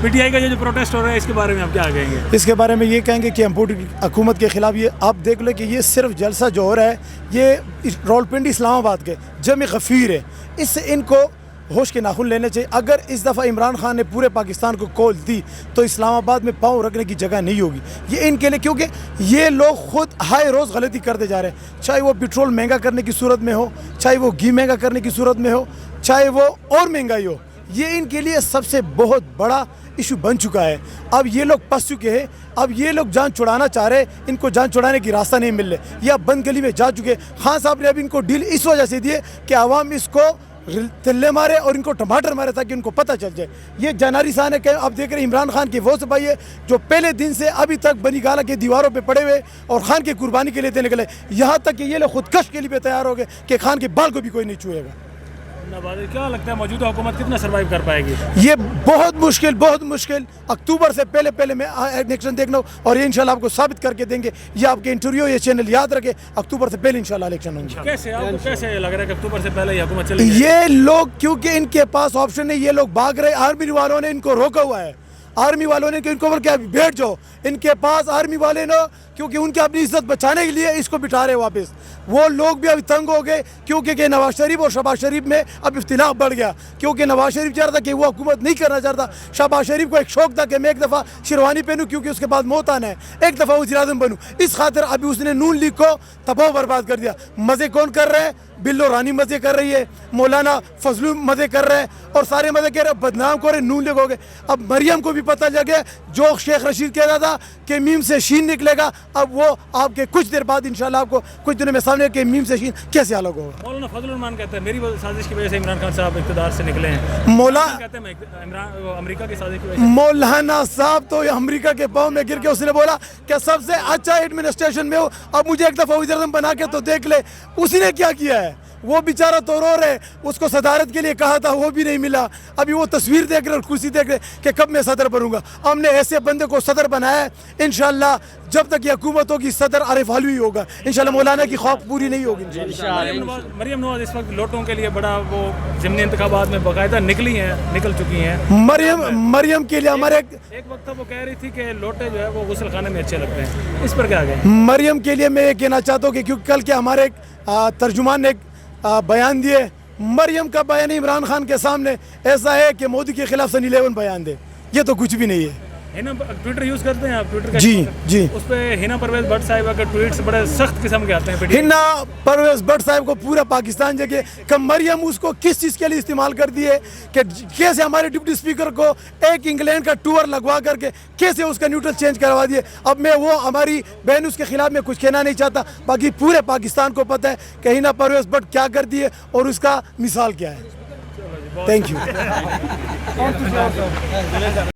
P T I کا جو protest ہو رہا ہے اس کے بارے میں آپ کیا کہیں گے؟ اس کے بارے میں یہ کہیں گے کہ امپورٹڈ حکومت کے خلاف یہ آپ دیکھ لیں کہ یہ صرف جلسہ جو ہو رہا ہے یہ راولپنڈی اسلام آباد کے جمع غفیر ہے. اس سے ان کو ہوش کے ناخن لینے چاہیے. اگر اس دفعہ عمران خان نے پورے پاکستان کو کال دی تو اسلام آباد میں پاؤں رکھنے کی جگہ نہیں ہوگی. یہ ان کے لیے کیونکہ یہ لوگ خود ہائے روز غلطی کرتے جا رہے ہیں, چاہے وہ پیٹرول مہنگا کرنے کی صورت میں ہو, چاہے وہ گھی مہنگا کرنے کی صورت میں ہو, چاہے وہ اور مہنگائی ہو. یہ ان کے لیے سب سے بہت بڑا ایشو بن چکا ہے. اب یہ لوگ پس چکے ہیں, اب یہ لوگ جان چھڑانا چاہ رہے, ان کو جان چھڑانے کی راستہ نہیں مل رہے, یا بند گلی میں جا چکے. خان صاحب نے اب ان کو ڈیل اس وجہ سے دیے کہ عوام اس کو تلے مارے اور ان کو ٹماٹر مارے تاکہ ان کو پتہ چل جائے. یہ جناری صاحب نے کہ اب دیکھ رہے عمران خان کی وہ سپاہی ہے جو پہلے دن سے ابھی تک بنی گالہ کے دیواروں پہ پڑے ہوئے اور خان کی قربانی کے لیے نکلے, یہاں تک کہ یہ لوگ خودکش کے لیے بھی تیار ہو گئے کہ خان کے بال کو بھی کوئی نہیں چھوئے گا. کیا لگتا ہے موجودہ حکومت کتنا سروائیو کر پائے گی؟ یہ بہت مشکل. اکتوبر سے پہلے میں الیکشن دیکھنا ہوں اور یہ انشاءاللہ آپ کو ثابت کر کے دیں گے. یہ آپ کے انٹرویو یہ چینل یاد رکھے, اکتوبر سے پہلے انشاءاللہ الیکشن ہوں گے. کیسے آپ کو کیسے لگ رہا ہے کہ اکتوبر سے پہلے یہ حکومت چلے گی؟ یہ لوگ کیونکہ ان کے پاس آپشن نہیں, یہ لوگ بھاگ رہے. آرمی والوں نے ان کو روکا ہوا ہے, آرمی والوں نے کہ ان کو بول کے بیٹھ جاؤ. ان کے پاس آرمی والے نا کیونکہ ان کی اپنی عزت بچانے کے لیے اس کو بٹھا رہے واپس. وہ لوگ بھی ابھی تنگ ہو گئے کیونکہ کہ نواز شریف اور شہباز شریف میں اب اختلاف بڑھ گیا. کیونکہ نواز شریف چاہ رہا تھا کہ وہ حکومت نہیں کرنا چاہتا, شہباز شریف کو ایک شوق تھا کہ میں ایک دفعہ شیروانی پہنوں کیونکہ اس کے بعد موت آنا ہے, ایک دفعہ وزیر اعظم بنوں. اس خاطر ابھی اس نے نون لیگ کو تباہ برباد کر دیا. مزے کون کر رہے ہیں؟ بلو رانی مزے کر رہی ہے, مولانا فضلو مزے کر رہے ہیں, اور سارے مزے کر رہے ہیں. بدنام کو رہے نون لیگ ہو گئے. اب مریم کو بھی پتہ لگ گیا جو شیخ رشید کہہ رہا تھا کہ میم سے شین نکلے گا, اب وہ آپ کے کچھ دیر بعد انشاءاللہ آپ کو کچھ دنوں میں سامنے کہ میم سے شین کیسے الگ ہوگا. مولانا فضل الرحمان کہتے ہیں میری سازش کی وجہ سے عمران خان صاحب اقتدار سے نکلے ہیں. کہتے ہیں امریکہ کی سازش کی وجہ سے. مولانا صاحب تو امریکہ کے پاؤں میں گر کے اس نے بولا کہ سب سے اچھا ایڈمنسٹریشن میں ہو, اب مجھے ایک دفعہ وزیر اعظم بنا کے تو دیکھ لے. اسی نے کیا کیا ہے؟ وہ بیچارہ تو رو رہے, اس کو صدارت کے لیے کہا تھا وہ بھی نہیں ملا. ابھی وہ تصویر دیکھ رہے اور کرسی دیکھ رہے کہ کب میں صدر بنوں گا. ہم نے ایسے بندے کو صدر بنایا ہے, انشاءاللہ جب تک یہ حکومت ہوگی صدر عارف علوی ہوگا. انشاءاللہ مولانا کی خواب پوری نہیں ہوگی. مریم نواز اس وقت لوٹوں کے لیے بڑا وہ ضمنی انتخابات میں باقاعدہ نکل چکی ہیں. مریم کے لیے ہمارے ایک وقت وہ کہہ رہی تھی کہ لوٹے جو ہے وہ غسل خانے میں اچھے لگتے ہیں, اس پر کیا گئے؟ مریم کے لیے میں یہ کہنا چاہتا ہوں کہ کیونکہ کل کے ہمارے ایک ترجمان نے بیان دیے, مریم کا بیان عمران خان کے سامنے ایسا ہے کہ مودی کے خلاف سنی لیون بیان دے. یہ تو کچھ بھی نہیں ہے. ٹویٹر یوز کرتے ہیں آپ؟ ٹویٹر کا جی اس پہ ہینا پرویز بٹ صاحبہ کے ٹویٹس بڑے سخت قسم کے آتے ہیں. ہینا پرویز بٹ صاحب کو پورا پاکستان جگہ کہ مریم اس کو کس چیز کے لیے استعمال کر دیے, کہ کیسے ہمارے ڈپٹی اسپیکر کو ایک انگلینڈ کا ٹور لگوا کر کے کیسے اس کا نیوٹرل چینج کروا دیے. اب میں وہ ہماری بہن اس کے خلاف میں کچھ کہنا نہیں چاہتا, باقی پورے پاکستان کو پتہ ہے کہ ہینا پرویز بٹ کیا کر دیے اور اس کا مثال کیا ہے. Thank you.